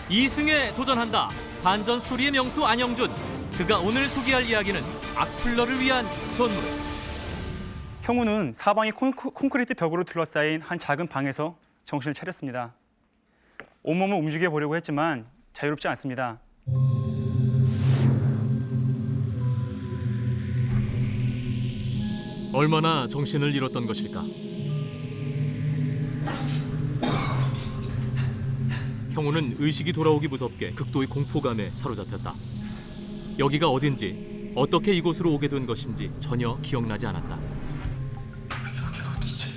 이승에 도전한다. 반전 스토리의 명수 안영준. 그가 오늘 소개할 이야기는 악플러를 위한 선물. 형우는 사방이 콘크리트 벽으로 둘러싸인 한 작은 방에서 정신을 차렸습니다. 온몸을 움직여 보려고 했지만 자유롭지 않습니다. 얼마나 정신을 잃었던 것일까. 형우는 의식이 돌아오기 무섭게 극도의 공포감에 사로잡혔다. 여기가 어딘지, 어떻게 이곳으로 오게 된 것인지 전혀 기억나지 않았다. 여기가 어디지?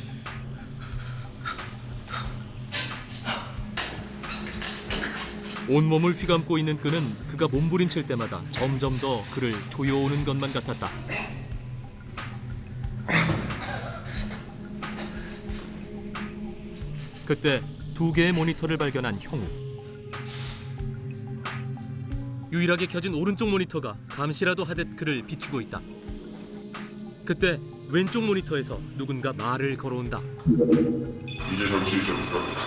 온몸을 휘감고 있는 끈은 그가 몸부림칠 때마다 점점 더 그를 조여오는 것만 같았다. 그때 2개의 모니터를 발견한 형우. 유일하게 켜진 오른쪽 모니터가 감시라도 하듯 그를 비추고 있다. 그때 왼쪽 모니터에서 누군가 말을 걸어온다. 이제 정신이 좀 들었다.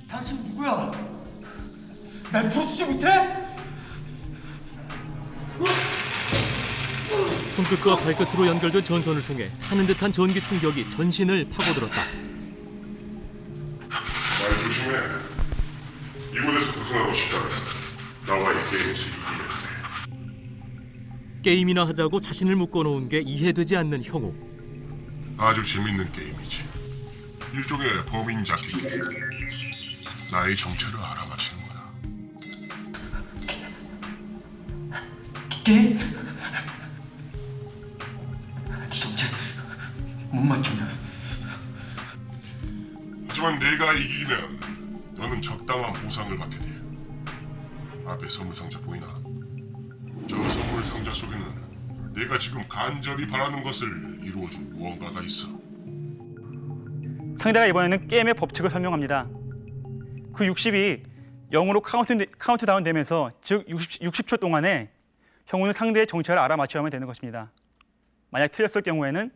당신 누구야? 날 풀어주지 못해? 손끝과 발끝으로 연결된 전선을 통해 타는 듯한 전기 충격이 전신을 파고들었다. 말 조심해. 이곳에서 벗어나고 싶다면 나와의 게임에서 이기면 돼. 게임이나 하자고 자신을 묶어놓은 게 이해되지 않는 형우. 아주 재밌는 게임이지. 일종의 범인 잡기 게임. 나의 정체를 알아맞히는 거야. 게임? 네 정체 못 맞추면 하지만 내가 이기면 너는 적당한 보상을 받게 돼. 앞에 선물 상자 보이나? 저 선물 상자 속에는 내가 지금 간절히 바라는 것을 이루어줄 무언가가 있어. 상대가 이번에는 게임의 법칙을 설명합니다. 그 60이 0으로 카운트다운 되면서 즉 60초 동안에 형우는 상대의 정체를 알아맞혀야만 되는 것입니다. 만약 틀렸을 경우에는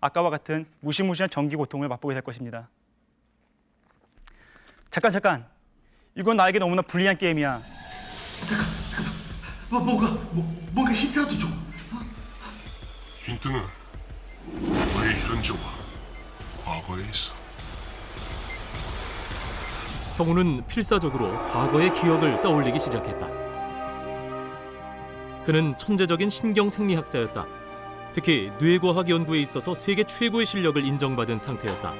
아까와 같은 무시무시한 전기 고통을 맛보게 될 것입니다. 잠깐. 이건 나에게 너무나 불리한 게임이야. 잠깐만. 뭔가 힌트라도 줘. 힌트는 너의 현재와 과거에 있어. 형우는 필사적으로 과거의 기억을 떠올리기 시작했다. 그는 천재적인 신경생리학자였다. 특히 뇌과학 연구에 있어서 세계 최고의 실력을 인정받은 상태였다.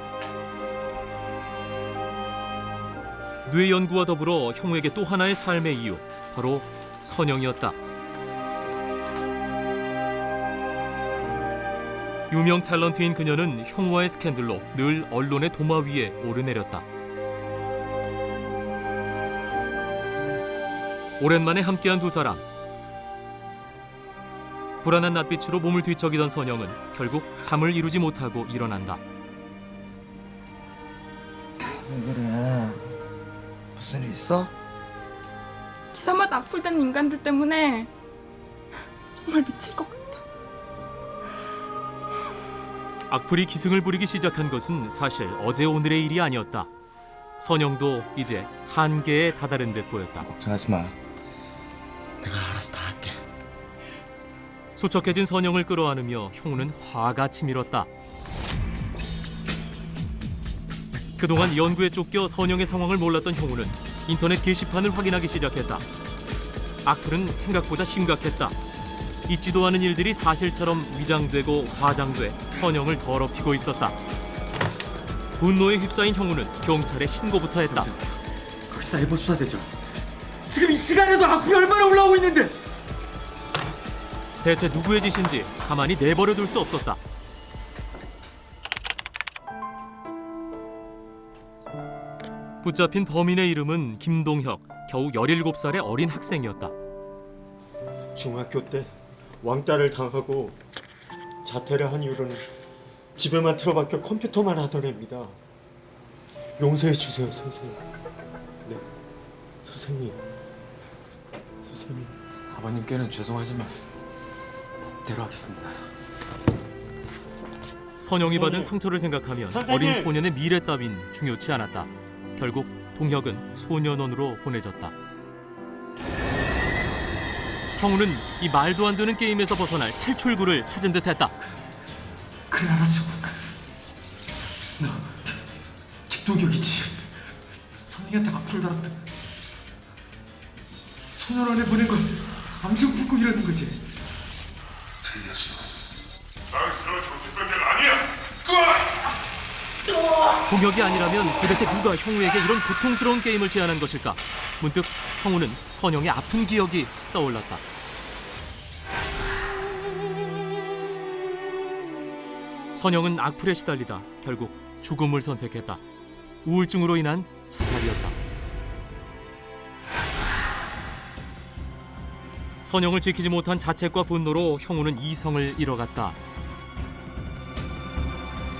뇌 연구와 더불어 형우에게 또 하나의 삶의 이유, 바로 선영이었다. 유명 탤런트인 그녀는 형우와의 스캔들로 늘 언론의 도마 위에 오르내렸다. 오랜만에 함께한 두 사람. 불안한 낯빛으로 몸을 뒤척이던 선영은 결국 잠을 이루지 못하고 일어난다. 왜 그래? 무슨 일 있어? 기사마다 악플된 인간들 때문에 정말 미칠 것 같아. 악플이 기승을 부리기 시작한 것은 사실 어제 오늘의 일이 아니었다. 선영도 이제 한계에 다다른 듯 보였다. 걱정하지 마. 내가 알아서 다 할게. 수척해진 선영을 끌어안으며 형우는 화가 치밀었다. 그동안 연구에 쫓겨 선영의 상황을 몰랐던 형우는 인터넷 게시판을 확인하기 시작했다. 악플은 생각보다 심각했다. 있지도 않은 일들이 사실처럼 위장되고 과장돼 선영을 더럽히고 있었다. 분노에 휩싸인 형우는 경찰에 신고부터 했다. 거기 사이버 수사대죠. 지금 이 시간에도 악플이 얼마나 올라오고 있는데. 대체 누구의 짓인지 가만히 내버려둘 수 없었다. 붙잡힌 범인의 이름은 김동혁, 겨우 17살의 어린 학생이었다. 중학교 때 왕따를 당하고 자퇴를 한 이후로는 집에만 틀어박혀 컴퓨터만 하던 애입니다. 용서해 주세요, 선생님. 네, 선생님. 아버님께는 죄송하지만 법대로 하겠습니다. 선영이 받은 상처를 생각하면 선생님! 어린 소년의 미래 따윈 중요치 않았다. 결국 동혁은 소년원으로 보내졌다. 형우는 이 말도 안 되는 게임에서 벗어날 탈출구를 찾은 듯했다. 그래 알았어. 너 김동혁이지. 선생님한테 악플을 달았다. 소년원에 보낸 걸 암튼 북극이라는 거지. 난 그런 정신병자가 아니야. 동혁이 아니라면 도대체 누가 형우에게 이런 고통스러운 게임을 제안한 것일까? 문득 형우는 선영의 아픈 기억이 떠올랐다. 선영은 악플에 시달리다 결국 죽음을 선택했다. 우울증으로 인한 자살이었다. 선영을 지키지 못한 자책과 분노로 형우는 이성을 잃어갔다.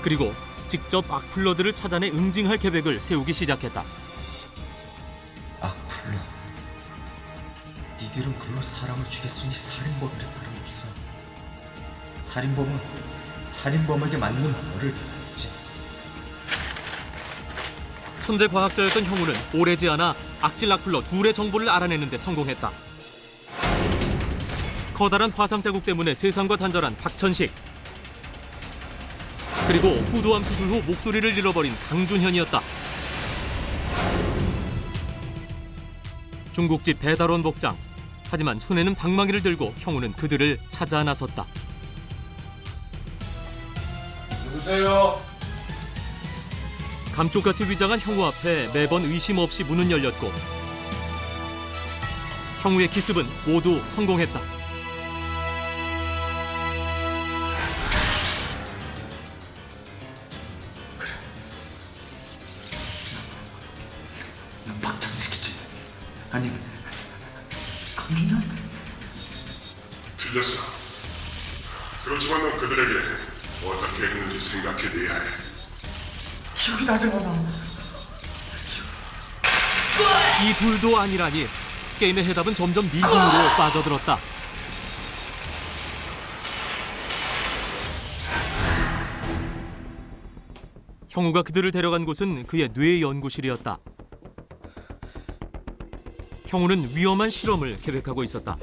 그리고 직접 악플러들을 찾아내 응징할 계획을 세우기 시작했다. 악플러. 니들은 글로 사람을 죽였으니 살인범이라 다름없어. 살인범은 살인범에게 맞는 벌을 받아야지. 천재 과학자였던 형우는 오래지 않아 악질 악플러 둘의 정보를 알아내는 데 성공했다. 커다란 화상 자국 때문에 세상과 단절한 박천식, 그리고 후두암 수술 후 목소리를 잃어버린 강준현이었다. 중국집 배달원 복장. 하지만 손에는 방망이를 들고 형우는 그들을 찾아 나섰다. 누구세요? 감쪽같이 위장한 형우 앞에 매번 의심 없이 문은 열렸고 형우의 기습은 모두 성공했다. 넌 박찬식이지. 아니 강준현? 틀렸어. 그렇지만 넌 그들에게 어떻게 했는지 생각해내야 해. 기억이 나지 않아. 이 둘도 아니라니. 게임의 해답은 점점 미궁으로 빠져들었다. 형우가 그들을 데려간 곳은 그의 뇌 연구실이었다. 형우는 위험한 실험을 계획하고 있었다.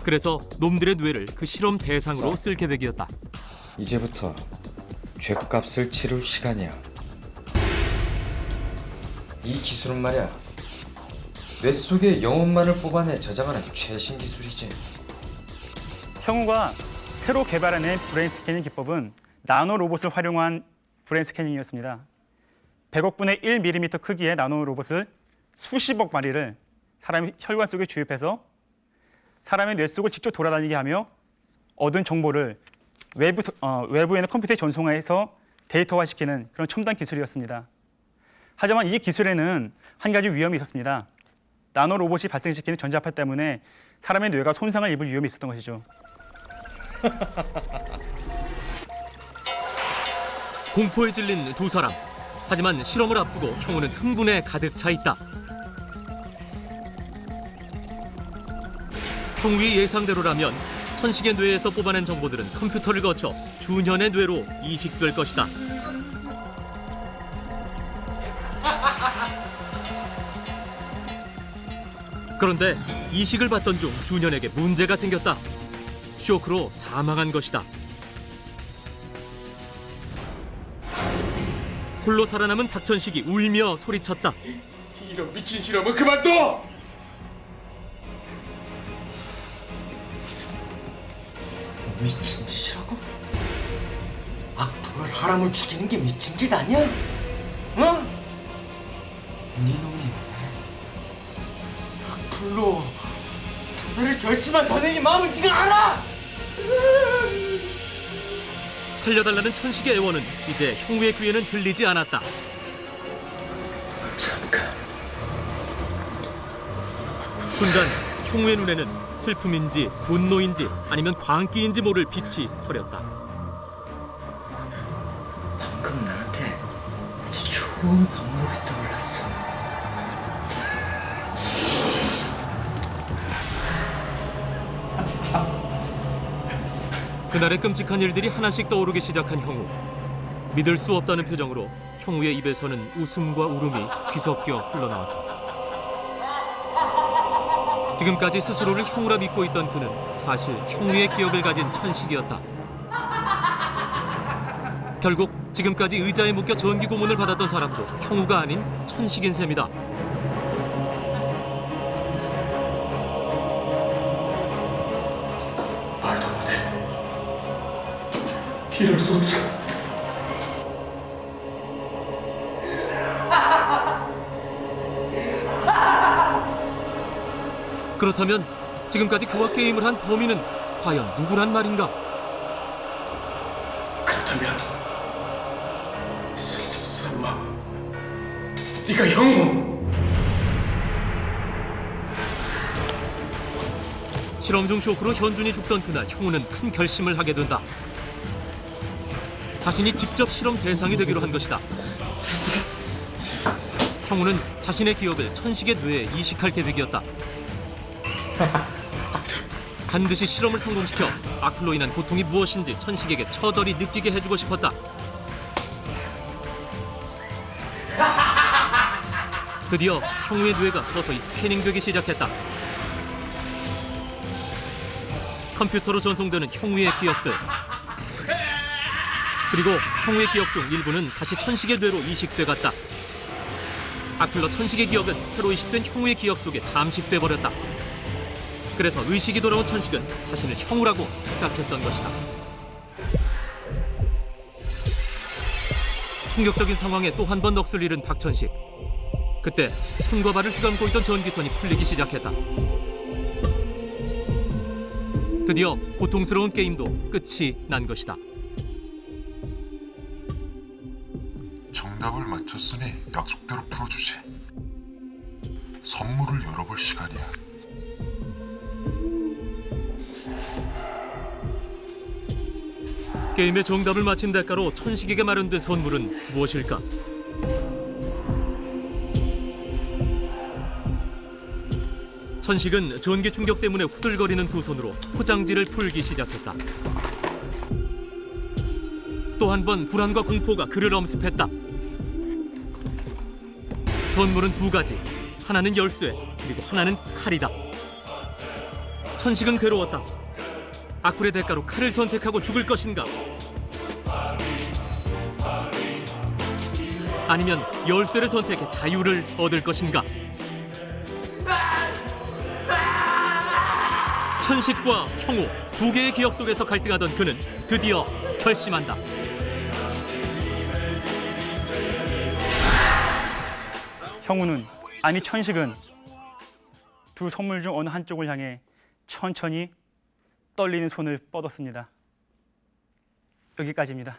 그래서 놈들의 뇌를 그 실험 대상으로 쓸 계획이었다. 이제부터 죗값을 치를 시간이야. 이 기술은 말이야, 뇌 속의 영혼만을 뽑아내 저장하는 최신 기술이지. 형우가 새로 개발해낸 브레인 스캐닝 기법은 나노 로봇을 활용한 브레인 스캐닝이었습니다. 100억 분의 1mm 크기의 나노 로봇을 수십억 마리를 사람의 혈관 속에 주입해서 사람의 뇌 속을 직접 돌아다니게 하며 얻은 정보를 외부에 있는 컴퓨터에 전송해서 데이터화시키는 그런 첨단 기술이었습니다. 하지만 이 기술에는 한 가지 위험이 있었습니다. 나노 로봇이 발생시키는 전자파 때문에 사람의 뇌가 손상을 입을 위험이 있었던 것이죠. 공포에 질린 두 사람. 하지만 실험을 앞두고 형우는 흥분에 가득 차 있다. 형우의 예상대로라면 천식의 뇌에서 뽑아낸 정보들은 컴퓨터를 거쳐 준현의 뇌로 이식될 것이다. 그런데 이식을 받던 중 준현에게 문제가 생겼다. 쇼크로 사망한 것이다. 홀로 살아남은 박천식이 울며 소리쳤다. 이런 미친 실험은 그만둬! 미친 짓이라고? 악플로 사람을 죽이는 게 미친 짓 아니야? 어? 네 놈이 악플로 자살을 결심한 선생님 마음을 네가 알아? 살려달라는 천식의 애원은 이제 형우의 귀에는 들리지 않았다. 잠깐. 순간 형우의 눈에는 슬픔인지 분노인지 아니면 광기인지 모를 빛이 서렸다. 방금 나한테 아주 좋은 방법이 떠올랐어. 그날의 끔찍한 일들이 하나씩 떠오르기 시작한 형우. 믿을 수 없다는 표정으로 형우의 입에서는 웃음과 울음이 뒤섞여 흘러나왔다. 지금까지 스스로를 형우라 믿고 있던 그는 사실 형우의 기억을 가진 천식이었다. 결국 지금까지 의자에 묶여 전기 고문을 받았던 사람도 형우가 아닌 천식인 셈이다. 말도 못해. 이럴 수 없어. 그렇다면 지금까지 그와 게임을 한 범인은 과연 누구란 말인가? 그렇다면 설마 네가 형우? 실험 중 쇼크로 현준이 죽던 그날 형우는 큰 결심을 하게 된다. 자신이 직접 실험 대상이 되기로 한 것이다. 형우는 자신의 기억을 천식의 뇌에 이식할 계획이었다. 반드시 실험을 성공시켜 악플로 인한 고통이 무엇인지 천식에게 처절히 느끼게 해주고 싶었다. 드디어 형우의 뇌가 서서히 스캐닝되기 시작했다. 컴퓨터로 전송되는 형우의 기억들, 그리고 형우의 기억 중 일부는 다시 천식의 뇌로 이식돼 갔다. 악플러 천식의 기억은 새로 이식된 형우의 기억 속에 잠식돼 버렸다. 그래서 의식이 돌아온 천식은 자신을 형우라고 생각했던 것이다. 충격적인 상황에 또 한 번 넋을 잃은 박천식. 그때 손과 발을 휘감고 있던 전기선이 풀리기 시작했다. 드디어 고통스러운 게임도 끝이 난 것이다. 정답을 맞췄으니 약속대로 풀어주지. 선물을 열어볼 시간이야. 게임의 정답을 맞힌 대가로 천식에게 마련된 선물은 무엇일까? 천식은 전기 충격 때문에 후들거리는 두 손으로 포장지를 풀기 시작했다. 또 한 번 불안과 공포가 그를 엄습했다. 선물은 두 가지. 하나는 열쇠, 그리고 하나는 칼이다. 천식은 괴로웠다. 악플의 대가로 칼을 선택하고 죽을 것인가? 아니면 열쇠를 선택해 자유를 얻을 것인가? 천식과 형우 두 개의 기억 속에서 갈등하던 그는 드디어 결심한다. 형우는, 아니 천식은 두 선물 중 어느 한쪽을 향해 천천히 떨리는 손을 뻗었습니다. 여기까지입니다.